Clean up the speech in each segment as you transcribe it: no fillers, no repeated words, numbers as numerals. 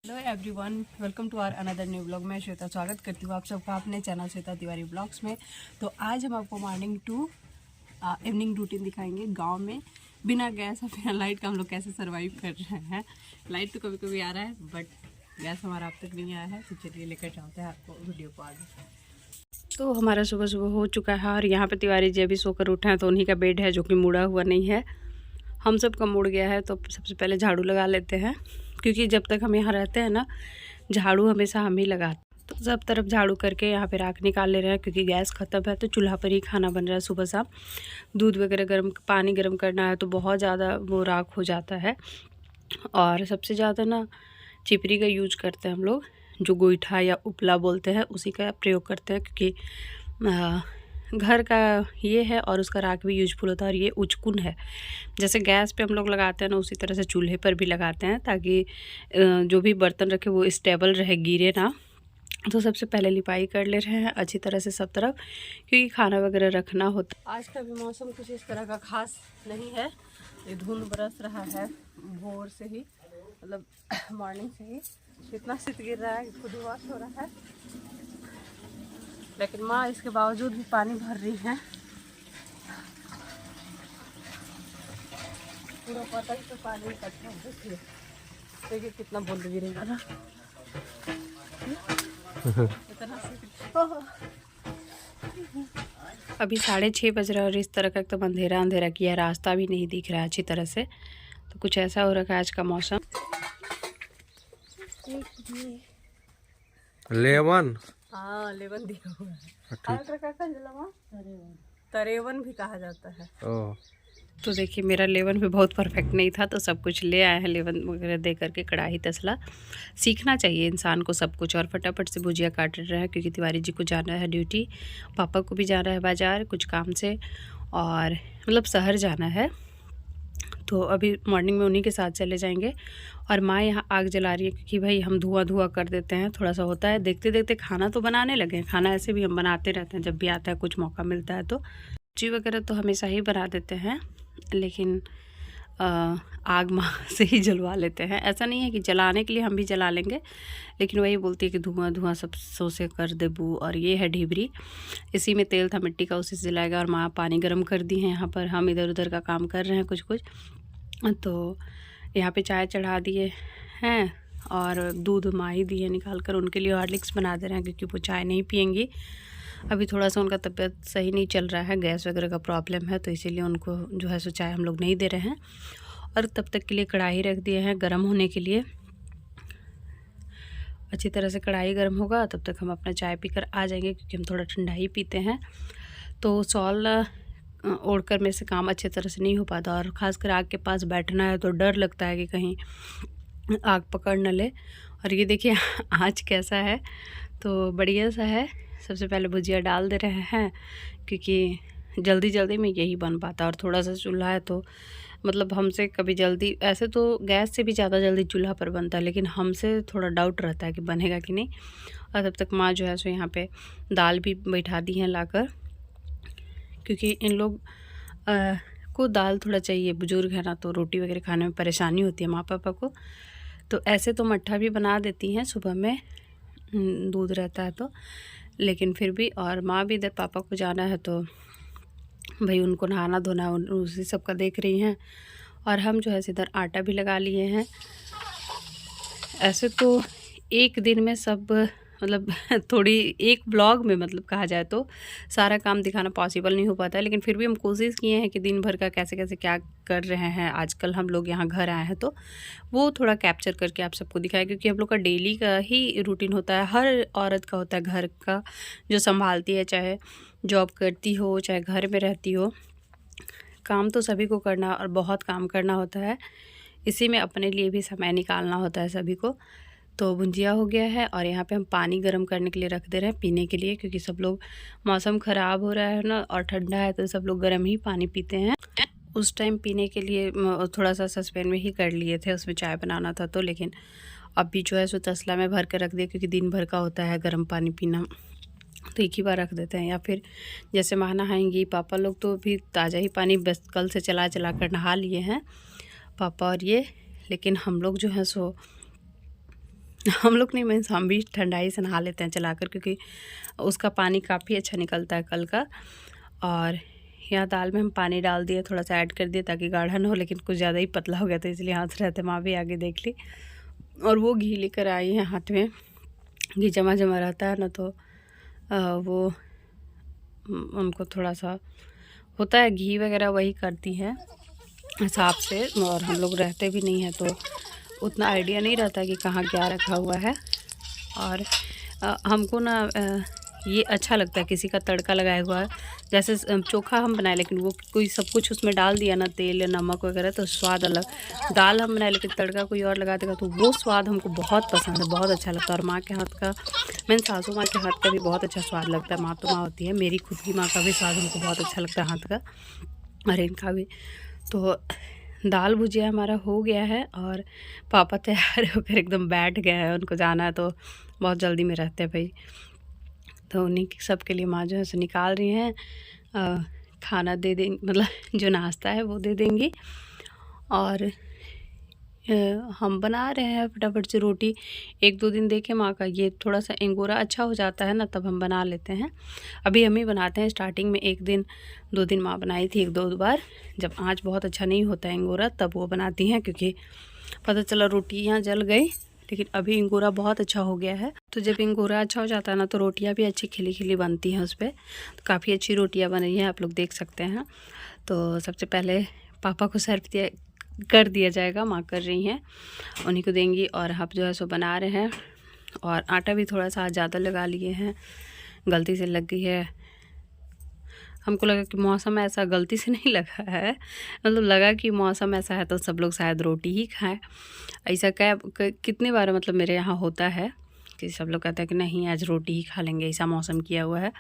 Hello everyone, welcome to our another new blog. मैं श्वेता स्वागत करती हूँ आप सबका अपने चैनल श्वेता तिवारी ब्लॉग्स में। तो आज हम आपको मॉर्निंग टू इवनिंग रूटीन दिखाएंगे। गांव में बिना गैस और बिना लाइट का हम लोग कैसे सरवाइव कर रहे हैं। लाइट तो कभी कभी आ रहा है बट गैस हमारा अब तक नहीं आया है। तो चलिए लेकर चलते हैं आपको वीडियो को आगे। तो हमारा सुबह सुबह हो चुका है और यहाँ पे तिवारी जी अभी सोकर उठे हैं, तो उन्हीं का बेड है जो कि मुड़ा हुआ नहीं है। हम सब का मुड़ गया है। तो सबसे पहले झाड़ू लगा लेते हैं, क्योंकि जब तक हम यहाँ रहते हैं ना, झाड़ू हमेशा हम ही लगाते। तो सब तरफ झाड़ू करके यहाँ पे राख निकाल ले रहे हैं, क्योंकि गैस ख़त्म है। तो चूल्हा पर ही खाना बन रहा है सुबह शाम। दूध वगैरह गर्म, पानी गर्म करना है तो बहुत ज़्यादा वो राख हो जाता है। और सबसे ज़्यादा ना चिपरी का यूज करते हैं हम लोग, जो गोईठा या उपला बोलते हैं उसी का प्रयोग करते हैं, क्योंकि घर का ये है और उसका राख भी यूजफुल होता है। और ये उचकुन है, जैसे गैस पे हम लोग लगाते हैं ना, उसी तरह से चूल्हे पर भी लगाते हैं, ताकि जो भी बर्तन रखे वो स्टेबल रहे, गिरे ना। तो सबसे पहले लिपाई कर ले रहे हैं अच्छी तरह से सब तरफ, क्योंकि खाना वगैरह रखना होता। आज का भी मौसम कुछ इस तरह का खास नहीं है। ये धुंध बरस रहा है भोर से ही, मतलब मॉर्निंग से ही इतना शीत गिर रहा है, खुद वॉश हो रहा है। लेकिन माँ इसके बावजूद भी पानी भर रही है। पूरा पता ही तो पानी इकट्ठा हो। देखिए कितना बूंद गिरेगा ना। अभी 6:30 बज रहा है और इस तरह का एकदम अंधेरा अंधेरा किया, रास्ता भी नहीं दिख रहा है अच्छी तरह से। तो कुछ ऐसा हो रखा है आज का मौसम। लेवन, हाँ लेवन दिया हुआ है। तरेवन भी कहा जाता है। तो देखिए मेरा लेवन भी बहुत परफेक्ट नहीं था, तो सब कुछ ले आए हैं लेवन वगैरह दे करके। कढ़ाई तसला सीखना चाहिए इंसान को सब कुछ। और फटाफट से भुजिया काट रहे हैं, क्योंकि तिवारी जी को जाना है ड्यूटी, पापा को भी जाना है बाज़ार कुछ काम से, और मतलब शहर जाना है। तो अभी मॉर्निंग में उन्हीं के साथ चले जाएंगे। और माँ यहाँ आग जला रही है, क्योंकि भाई हम धुआं कर देते हैं, थोड़ा सा होता है। देखते देखते खाना तो बनाने लगे हैं। खाना ऐसे भी हम बनाते रहते हैं, जब भी आता है कुछ मौका मिलता है। तो सब्जी वगैरह तो हमेशा ही बना देते हैं, लेकिन आग माँ से ही जलवा लेते हैं। ऐसा नहीं है कि जलाने के लिए हम भी जला लेंगे, लेकिन वही बोलती है कि धुआं धुआं सब सो से कर दे बू। और ये है ढिबरी, इसी में तेल था मिट्टी का, उसी से जलाएगा। और माँ पानी गर्म कर दी है यहाँ पर, हम इधर उधर का काम कर रहे हैं कुछ कुछ। तो यहाँ पे चाय चढ़ा दिए हैं और दूध माँ ही दिए निकाल कर। उनके लिए हॉर्लिक्स बना दे रहे हैं, क्योंकि वो चाय नहीं पियेंगी। अभी थोड़ा सा उनका तबीयत सही नहीं चल रहा है, गैस वगैरह का प्रॉब्लम है, तो इसीलिए उनको जो है सो चाय हम लोग नहीं दे रहे हैं। और तब तक के लिए कढ़ाई रख दिए हैं गर्म होने के लिए। अच्छी तरह से कढ़ाई गर्म होगा तब तक हम अपना चाय पीकर आ जाएंगे, क्योंकि हम थोड़ा ठंडा ही पीते हैं। तो सॉल ओढ़कर मेरे से काम अच्छे तरह से नहीं हो पाता, और ख़ासकर आग के पास बैठना है तो डर लगता है कि कहीं आग पकड़ न ले। और ये देखिए आँच कैसा है, तो बढ़िया सा है। सबसे पहले भुजिया डाल दे रहे हैं, क्योंकि जल्दी जल्दी में यही बन पाता। और थोड़ा सा चूल्हा है तो मतलब हमसे कभी जल्दी, ऐसे तो गैस से भी ज़्यादा जल्दी चूल्हा पर बनता है, लेकिन हमसे थोड़ा डाउट रहता है कि बनेगा कि नहीं। और तब तक माँ जो है सो यहाँ पे दाल भी बैठा दी हैं लाकर, क्योंकि इन लोग को दाल थोड़ा चाहिए। बुजुर्ग है ना, तो रोटी वगैरह खाने में परेशानी होती है माँ पापा को। तो ऐसे तो मट्ठा भी बना देती हैं सुबह में, दूध रहता है तो, लेकिन फिर भी। और माँ भी इधर पापा को जाना है, तो भाई उनको नहाना धोना उसी सब का देख रही हैं। और हम जो है इधर आटा भी लगा लिए हैं। ऐसे तो एक दिन में सब मतलब थोड़ी एक ब्लॉग में मतलब कहा जाए तो सारा काम दिखाना पॉसिबल नहीं हो पाता है, लेकिन फिर भी हम कोशिश किए हैं कि दिन भर का कैसे कैसे क्या कर रहे हैं। आजकल हम लोग यहाँ घर आए हैं, तो वो थोड़ा कैप्चर करके आप सबको दिखाएं, क्योंकि हम लोग का डेली का ही रूटीन होता है। हर औरत का होता है घर का, जो संभालती है, चाहे जॉब करती हो चाहे घर में रहती हो। काम तो सभी को करना, और बहुत काम करना होता है। इसी में अपने लिए भी समय निकालना होता है सभी को। तो भुंजिया हो गया है, और यहाँ पे हम पानी गर्म करने के लिए रख दे रहे हैं पीने के लिए, क्योंकि सब लोग, मौसम ख़राब हो रहा है ना और ठंडा है, तो सब लोग गर्म ही पानी पीते हैं। उस टाइम पीने के लिए थोड़ा सा सस्पेन में ही कर लिए थे, उसमें चाय बनाना था तो। लेकिन अभी जो है सो तसला में भर कर रख दिया, क्योंकि दिन भर का होता है गर्म पानी पीना, तो एक ही बार रख देते हैं। या फिर जैसे माँ नहाएंगी, पापा लोग तो भी ताज़ा ही पानी बस कल से चला कर नहा लिए हैं पापा और ये। लेकिन हम लोग जो है सो हम लोग नहीं, मीन्स हम भी ठंडाई से नहा लेते हैं चलाकर, क्योंकि उसका पानी काफ़ी अच्छा निकलता है कल का। और यहाँ दाल में हम पानी डाल दिए, थोड़ा सा ऐड कर दिए ताकि गाढ़ा ना हो, लेकिन कुछ ज़्यादा ही पतला हो गया था, इसलिए हाथ रहते माँ भी आगे देख ली। और वो घी लेकर आई हैं हाथ में, घी जमा जमा रहता है ना, तो वो उनको थोड़ा सा होता है घी वगैरह, वही करती हैं हिसाब से। और हम लोग रहते भी नहीं हैं तो उतना आइडिया नहीं रहता कि कहाँ क्या रखा हुआ है। और हमको ना ये अच्छा लगता है किसी का तड़का लगाया हुआ है, जैसे चोखा हम बनाए लेकिन वो कोई सब कुछ उसमें डाल दिया ना, तेल या नमक वगैरह, तो स्वाद अलग। दाल हम बनाए लेकिन तड़का कोई और लगा देगा तो वो स्वाद हमको बहुत पसंद है, बहुत अच्छा लगता है। और माँ के हाथ का, मेरी सासू माँ के हाथ का भी बहुत अच्छा स्वाद लगता है। माँ तो माँ होती है, मेरी खुद की माँ का भी स्वाद हमको बहुत अच्छा लगता है हाथ का, और इनका भी। तो दाल भुजिया हमारा हो गया है और पापा तैयार होकर एकदम बैठ गए हैं, उनको जाना है तो बहुत जल्दी में रहते हैं भाई। तो उन्हीं सब के लिए माँ जो है सो निकाल रही हैं, खाना दे देंगी, मतलब जो नाश्ता है वो दे देंगी। और हम बना रहे हैं फटाफट से रोटी। 1-2 दिन देखे माँ का ये थोड़ा सा इंगोरा अच्छा हो जाता है ना, तब हम बना लेते हैं। अभी हम ही बनाते हैं, स्टार्टिंग में 1 दिन 2 दिन माँ बनाई थी, 1-2 बार। जब आँच बहुत अच्छा नहीं होता है इंगोरा तब वो बनाती हैं, क्योंकि पता चला रोटियाँ जल गई। लेकिन अभी इंगोरा बहुत अच्छा हो गया है, तो जब इंगोरा अच्छा हो जाता है ना तो रोटियाँ भी अच्छी खिली खिली बनती हैं उस पर। तो काफ़ी अच्छी रोटियाँ बन रही हैं, आप लोग देख सकते हैं। तो सबसे पहले पापा को सर्व कर दिया जाएगा, माँ कर रही हैं, उन्हीं को देंगी। और हम जो है सो बना रहे हैं, और आटा भी थोड़ा सा ज़्यादा लगा लिए हैं, गलती से लग गई है। हमको लगा कि मौसम ऐसा, गलती से नहीं लगा है, मतलब लगा कि मौसम ऐसा है तो सब लोग शायद रोटी ही खाएं। ऐसा कितनी बार मतलब मेरे यहाँ होता है कि सब लोग कहते हैं कि नहीं आज रोटी ही खा लेंगे, ऐसा मौसम किया हुआ है।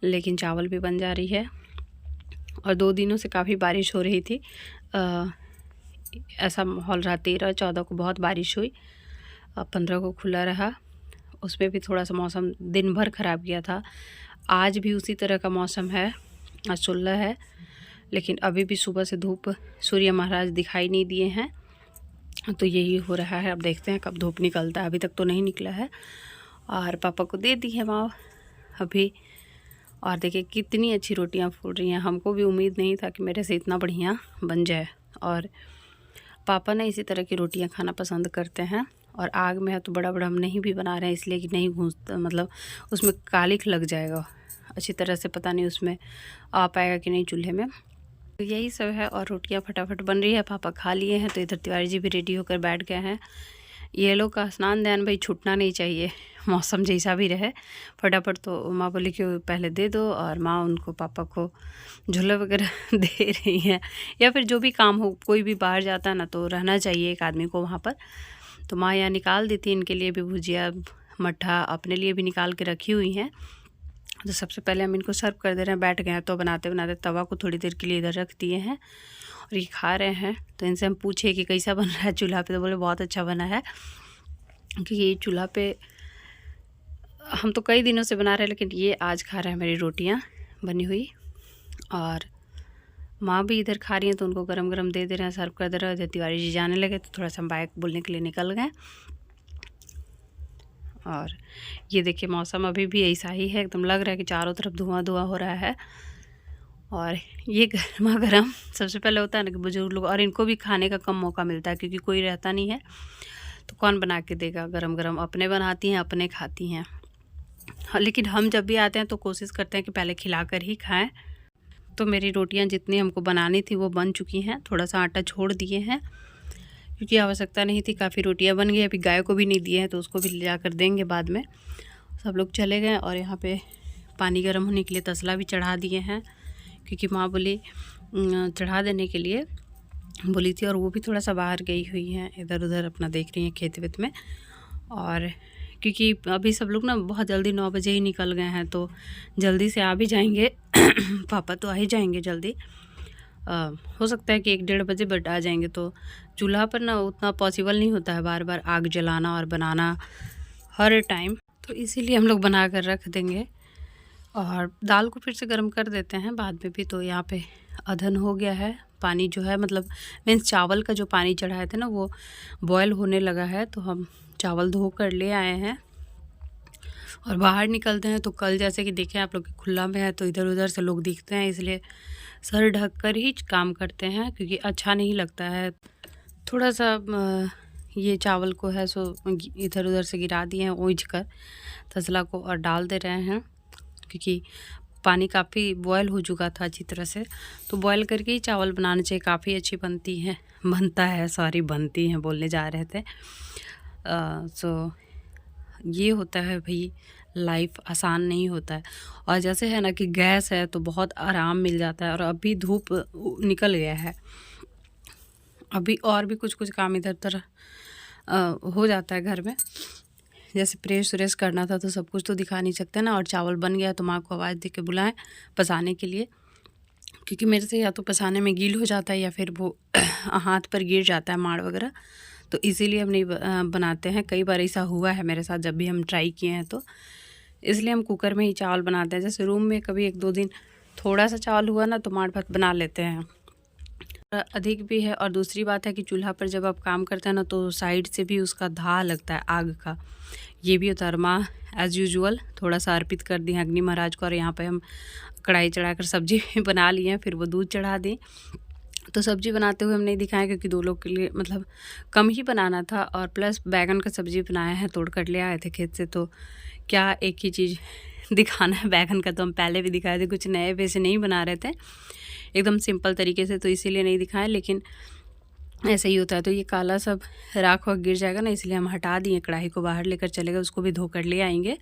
लेकिन चावल भी बन जा रही है। और 2 दिनों से काफ़ी बारिश हो रही थी, ऐसा माहौल रहा। 13-14 को बहुत बारिश हुई, 15 को खुला रहा, उसमें भी थोड़ा सा मौसम दिन भर ख़राब गया था। आज भी उसी तरह का मौसम है, आज 16 है, लेकिन अभी भी सुबह से धूप, सूर्य महाराज दिखाई नहीं दिए हैं, तो यही हो रहा है। अब देखते हैं कब धूप निकलता है, अभी तक तो नहीं निकला है। और पापा को दे दी है माँ अभी। और देखिए कितनी अच्छी रोटियाँ फूल रही हैं, हमको भी उम्मीद नहीं था कि मेरे से इतना बढ़िया बन जाए। और पापा ने इसी तरह की रोटियां खाना पसंद करते हैं। और आग में है तो बड़ा बड़ा हम नहीं भी बना रहे हैं, इसलिए कि नहीं घूंसता, मतलब उसमें कालिख लग जाएगा अच्छी तरह से, पता नहीं उसमें आ पाएगा कि नहीं चूल्हे में। तो यही सब है, और रोटियां फटाफट बन रही है, पापा खा लिए हैं। तो इधर तिवारी जी भी रेडी होकर बैठ गए हैं। ये लोग का स्नान ध्यान भाई छूटना नहीं चाहिए, मौसम जैसा भी रहे फटाफट। तो माँ बोली कि पहले दे दो, और माँ उनको, पापा को झूला वगैरह दे रही हैं। या फिर जो भी काम हो, कोई भी बाहर जाता है ना तो रहना चाहिए एक आदमी को वहाँ पर। तो माँ यहाँ निकाल दी थी, इनके लिए भी भुजिया, मट्ठा अपने लिए भी निकाल के रखी हुई हैं। तो सबसे पहले हम इनको सर्व कर दे रहे हैं। बैठ गए हैं तो बनाते बनाते तवा को थोड़ी देर के लिए इधर रख दिए हैं, और ये खा रहे हैं। तो इनसे हम पूछे कि कैसा बन रहा है चूल्हा पे, तो बोले बहुत अच्छा बना है। क्योंकि ये चूल्हा पे हम तो कई दिनों से बना रहे हैं, लेकिन ये आज खा रहे हैं मेरी रोटियां बनी हुई। और माँ भी इधर खा रही हैं, तो उनको गरम गरम दे दे रहे हैं, सर्व कर दे रहे हैं। जब तिवारी जी जाने लगे तो थोड़ा सा हम बाइक बोलने के लिए निकल गए। और ये देखिए मौसम अभी भी ऐसा ही है, एकदम लग रहा है कि चारों तरफ धुआं धुआं हो रहा है। और ये गर्मा गर्म सबसे पहले होता है ना कि बुजुर्ग लोग, और इनको भी खाने का कम मौका मिलता है क्योंकि कोई रहता नहीं है, तो कौन बना के देगा गरम गरम। अपने बनाती हैं, अपने खाती हैं। लेकिन हम जब भी आते हैं तो कोशिश करते हैं कि पहले खिला कर ही खाएं। तो मेरी रोटियां जितनी हमको बनानी थी वो बन चुकी हैं, थोड़ा सा आटा छोड़ दिए हैं क्योंकि आवश्यकता नहीं थी, काफ़ी रोटियां बन गई। अभी गाय को भी नहीं दिए हैं तो उसको भी ले जाकर देंगे बाद में। सब लोग चले गए, और यहाँ पे पानी गर्म होने के लिए तसला भी चढ़ा दिए हैं, क्योंकि माँ बोली चढ़ा देने के लिए बोली थी। और वो भी थोड़ा सा बाहर गई हुई हैं, इधर उधर अपना देख रही हैं खेत वेत में। और क्योंकि अभी सब लोग ना बहुत जल्दी 9 बजे ही निकल गए हैं, तो जल्दी से आ भी जाएंगे पापा तो आ ही जाएंगे जल्दी। हो सकता है कि 1-1:30 बजे बट आ जाएंगे। तो चूल्हा पर ना उतना पॉसिबल नहीं होता है बार बार आग जलाना और बनाना हर टाइम, तो इसीलिए हम लोग बना कर रख देंगे। और दाल को फिर से गर्म कर देते हैं बाद में भी। तो यहाँ पे अधन हो गया है, पानी जो है मतलब मीन्स चावल का जो पानी चढ़ाए थे ना वो बॉयल होने लगा है। तो हम चावल धो कर ले आए हैं और बाहर निकलते हैं। तो कल जैसे कि देखें आप लोग खुला में है तो इधर उधर से लोग दिखते हैं, इसलिए सर ढक कर ही काम करते हैं क्योंकि अच्छा नहीं लगता है। थोड़ा सा ये चावल को है सो इधर उधर से गिरा दिए हैं ओंज कर तसला को और डाल दे रहे हैं क्योंकि पानी काफ़ी बॉयल हो चुका था अच्छी तरह से। तो बॉयल करके ही चावल बनाना चाहिए, काफ़ी अच्छी बनती हैं बोलने जा रहे थे। सो ये होता है भाई, लाइफ आसान नहीं होता है। और जैसे है ना कि गैस है तो बहुत आराम मिल जाता है। और अभी धूप निकल गया है, अभी और भी कुछ कुछ काम इधर उधर हो जाता है घर में, जैसे प्रेस व्रेस करना था तो सब कुछ तो दिखा नहीं सकते ना। और चावल बन गया तो माँ को आवाज़ दे के बुलाएं पसाने के लिए, क्योंकि मेरे से या तो पसाने में गील हो जाता है या फिर वो हाथ पर गिर जाता है माड़ वगैरह, तो इसीलिए हम नहीं बनाते हैं। कई बार ऐसा हुआ है मेरे साथ जब भी हम ट्राई किए हैं, तो इसलिए हम कुकर में ही चावल बनाते हैं। जैसे रूम में कभी 1-2 दिन थोड़ा सा चावल हुआ ना तो माड़ भात बना लेते हैं, अधिक भी है। और दूसरी बात है कि चूल्हा पर जब आप काम करते हैं ना तो साइड से भी उसका धा लगता है आग का, ये भी होता है। माँ एज़ यूजुअल थोड़ा सा अर्पित कर दी अग्नि महाराज को, और यहाँ पे हम कढ़ाई चढ़ाकर सब्जी बना लिए हैं, फिर वो दूध चढ़ा दी। तो सब्जी बनाते हुए हम नहीं दिखाएं क्योंकि 2 लोग के लिए मतलब कम ही बनाना था, और प्लस बैगन का सब्जी बनाया है, तोड़ कर ले आए थे खेत से, तो क्या एक ही चीज़ दिखाना है। बैगन का तो हम पहले भी दिखाए थे, कुछ नए वैसे नहीं बना रहे थे, एकदम सिंपल तरीके से, तो इसीलिए नहीं दिखाएं। लेकिन ऐसे ही होता है। तो ये काला सब राख वाख गिर जाएगा ना, इसलिए हम हटा दिए, कढ़ाई को बाहर लेकर चले गए, उसको भी धो कर ले आएंगे।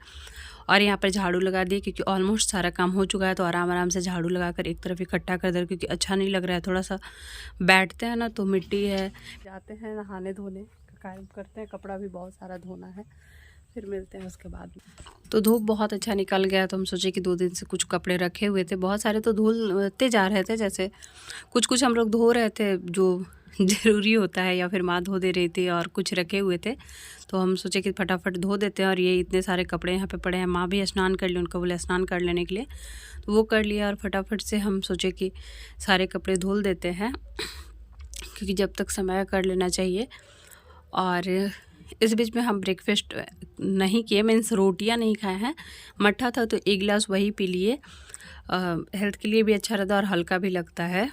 और यहाँ पर झाड़ू लगा दिए क्योंकि ऑलमोस्ट सारा काम हो चुका है। तो आराम आराम से झाड़ू लगाकर एक तरफ इकट्ठा कर दे, क्योंकि अच्छा नहीं लग रहा है। थोड़ा सा बैठते हैं ना तो मिट्टी है, जाते हैं नहाने धोने का कार्य करते हैं, कपड़ा भी बहुत सारा धोना है, फिर मिलते हैं उसके बाद। तो धूप बहुत अच्छा निकल गया, तो हम सोचे कि 2 दिन से कुछ कपड़े रखे हुए थे बहुत सारे, तो धुलते जा रहे थे। जैसे कुछ कुछ हम लोग धो रहे थे जो ज़रूरी होता है, या फिर माँ धो दे रही थी, और कुछ रखे हुए थे तो हम सोचे कि फटाफट धो देते हैं। और ये इतने सारे कपड़े यहाँ पे पड़े हैं, माँ भी स्नान कर ली, उनको बोले स्नान कर लेने के लिए, तो वो कर लिया। और फटाफट से हम सोचे कि सारे कपड़े धुल देते हैं, क्योंकि जब तक समय कर लेना चाहिए। और इस बीच में हम ब्रेकफास्ट नहीं किए, मीन्स रोटियाँ नहीं खाए हैं, मट्ठा था तो 1 गिलास वही पी लिए। हेल्थ के लिए भी अच्छा रहता है और हल्का भी लगता है।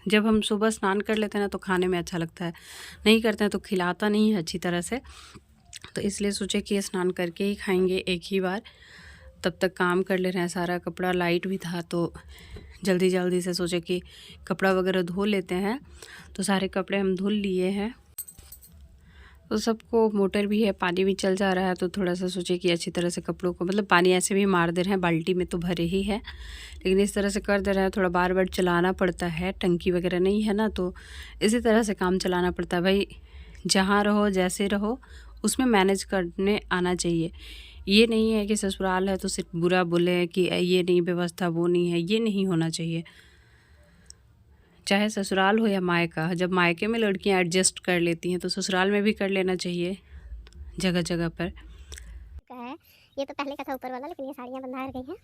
जब हम सुबह स्नान कर लेते हैं ना तो खाने में अच्छा लगता है, नहीं करते हैं तो खिलाता नहीं है अच्छी तरह से, तो इसलिए सोचे कि स्नान करके ही खाएंगे एक ही बार। तब तक काम कर ले रहे हैं, सारा कपड़ा लाइट भी था तो जल्दी जल्दी से सोचे कि कपड़ा वगैरह धो लेते हैं। तो सारे कपड़े हम धुल लिए हैं, तो सबको मोटर भी है, पानी भी चल जा रहा है, तो थोड़ा सा सोचे कि अच्छी तरह से कपड़ों को, मतलब पानी ऐसे भी मार दे रहे हैं, बाल्टी में तो भरे ही है, लेकिन इस तरह से कर दे रहे हैं। थोड़ा बार बार चलाना पड़ता है, टंकी वगैरह नहीं है ना, तो इसी तरह से काम चलाना पड़ता है। भाई जहाँ रहो जैसे रहो उसमें मैनेज करने आना चाहिए। ये नहीं है कि ससुराल है तो सिर्फ बुरा बोले कि ये नहीं व्यवस्था, वो नहीं है, ये नहीं होना चाहिए। चाहे ससुराल हो या मायका, जब मायके में लड़कियां एडजस्ट कर लेती हैं तो ससुराल में भी कर लेना चाहिए जगह जगह पर। है ये तो पहले का था ऊपर वाला, लेकिन ये साड़ियाँ बंधा गई हैं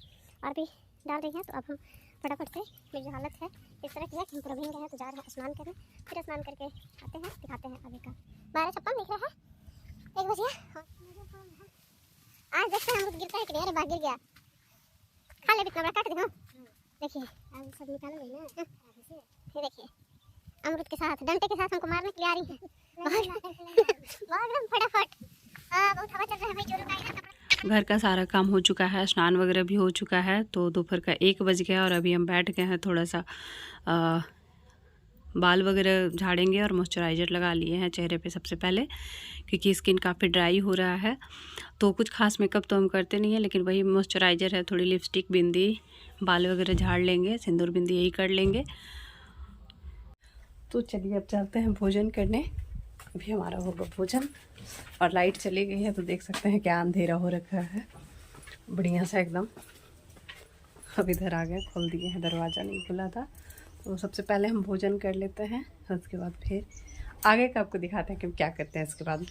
और भी डाल रही हैं। तो अब हम फटाफट से, मेरी जो हालत है इस तरह की है कि हम पूरा भीग गए हैं, तो जा रहे हैं स्नान करने, फिर स्नान करके आते हैं, दिखाते हैं आगे का। 12:56 दिख रहा है, 1 बजे। आज देखते हैं अमरूद गिरता है कि नहीं। अरे बाग गिर गया, खा ले, इतना बड़ा काट दिखाओ। देखिए अब सब निकालोगे ना, ये देखिए अमरूद के साथ, डंडे के साथ हमको मारने के लिए आ रही है। फटाफट, बहुत हवा चल रहा है भाई, जोरों का। घर का सारा काम हो चुका है, स्नान वगैरह भी हो चुका है, तो दोपहर का 1 बज गया और अभी हम बैठ गए हैं, थोड़ा सा बाल वगैरह झाड़ेंगे और मॉइस्चराइज़र लगा लिए हैं चेहरे पे सबसे पहले, क्योंकि स्किन काफ़ी ड्राई हो रहा है। तो कुछ खास मेकअप तो हम करते नहीं हैं, लेकिन वही मॉइस्चराइज़र है, थोड़ी लिपस्टिक, बिंदी, बाल वगैरह झाड़ लेंगे, सिंदूर बिंदी यही कर लेंगे। तो चलिए अब चलते हैं भोजन करने। अभी हमारा होगा भोजन, और लाइट चली गई है तो देख सकते हैं क्या अंधेरा हो रखा है बढ़िया सा एकदम। अब इधर आ गए, खोल दिए हैं, दरवाज़ा नहीं खुला था। तो सबसे पहले हम भोजन कर लेते हैं, उसके बाद फिर आगे का आपको दिखाते हैं कि हम क्या करते हैं इसके बाद।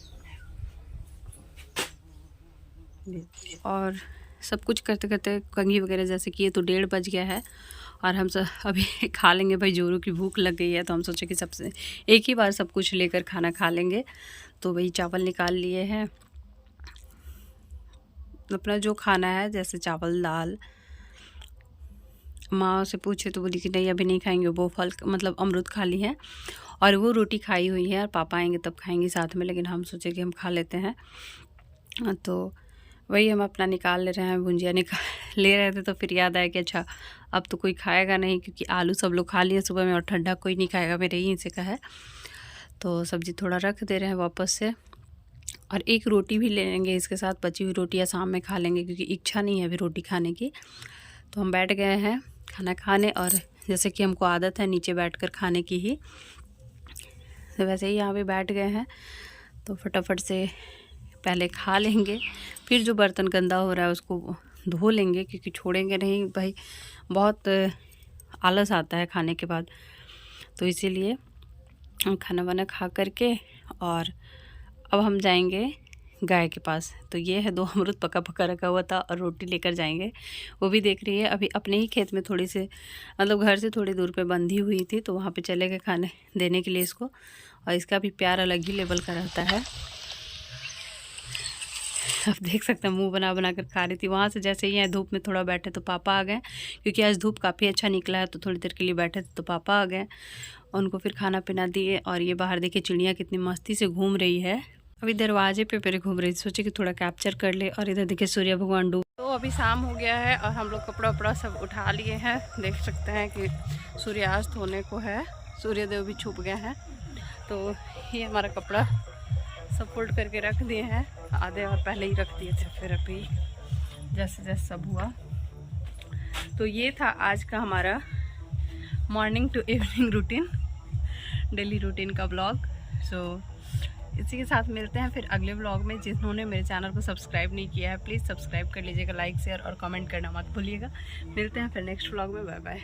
और सब कुछ करते करते कंघी वगैरह जैसे किए तो 1:30 बज गया है और हम सब अभी खा लेंगे भाई। जोरों की भूख लग गई है तो हम सोचे कि सबसे एक ही बार सब कुछ लेकर खाना खा लेंगे। तो वही चावल निकाल लिए हैं, अपना जो खाना है जैसे चावल दाल। माँ से पूछे तो बोली कि नहीं अभी नहीं खाएंगे, वो फल मतलब अमरूद खा ली है और वो रोटी खाई हुई है और पापा आएंगे तब खाएंगे साथ में, लेकिन हम सोचे कि हम खा लेते हैं। तो वही हम अपना निकाल ले रहे हैं, भुंजिया निकाल ले रहे थे तो फिर याद आया कि अच्छा अब तो कोई खाएगा नहीं, क्योंकि आलू सब लोग खा लिए सुबह में और ठंडा कोई नहीं खाएगा, मेरे यहीं से का है। तो सब्ज़ी थोड़ा रख दे रहे हैं वापस से, और एक रोटी भी ले लेंगे इसके साथ, बची हुई रोटियाँ शाम में खा लेंगे क्योंकि इच्छा नहीं है अभी रोटी खाने की। तो हम बैठ गए हैं खाना खाने, और जैसे कि हमको आदत है नीचे बैठकर खाने की ही, तो वैसे ही यहाँ पे बैठ गए हैं। तो फटाफट से पहले खा लेंगे, फिर जो बर्तन गंदा हो रहा है उसको धो लेंगे, क्योंकि छोड़ेंगे नहीं भाई, बहुत आलस आता है खाने के बाद। तो इसीलिए खाना वाना खा करके और अब हम जाएंगे गाय के पास। तो ये है 2 अमरूद पका पका रखा हुआ था और रोटी लेकर जाएंगे। वो भी देख रही है अभी अपने ही खेत में, थोड़ी से मतलब घर से थोड़ी दूर पे बंधी हुई थी, तो वहाँ पे चले गए खाने देने के लिए इसको। और इसका भी प्यार अलग ही लेवल का रहता है। अब देख सकते हैं मुंह बना बना कर खा रही थी। वहाँ से जैसे ही यहाँ धूप में थोड़ा बैठे तो पापा आ गए, क्योंकि आज धूप काफ़ी अच्छा निकला है, तो थोड़ी देर के लिए बैठे थे तो पापा आ गए, उनको फिर खाना पीना दिए। और ये बाहर देखिए चिड़िया कितनी मस्ती से घूम रही है, अभी दरवाजे पे पेरे घूम रही थी, सोचे कि थोड़ा कैप्चर कर ले। और इधर देखिए सूर्य भगवान डूब। तो अभी शाम हो गया है और हम लोग कपड़ा वपड़ा सब उठा लिए हैं। देख सकते हैं कि सूर्यास्त होने को है, सूर्यदेव भी छुप गए हैं। तो ये हमारा कपड़ा सब फोल्ड करके रख दिए हैं, आधे और पहले ही रख दिए थे, फिर अभी जैसे जैसे सब हुआ। तो ये था आज का हमारा morning to evening routine, daily routine का ब्लॉग। सो इसी के साथ मिलते हैं फिर अगले व्लॉग में। जिन्होंने मेरे चैनल को सब्सक्राइब नहीं किया है प्लीज़ सब्सक्राइब कर लीजिएगा, लाइक शेयर और कमेंट करना मत भूलिएगा। मिलते हैं फिर नेक्स्ट व्लॉग में, बाय बाय।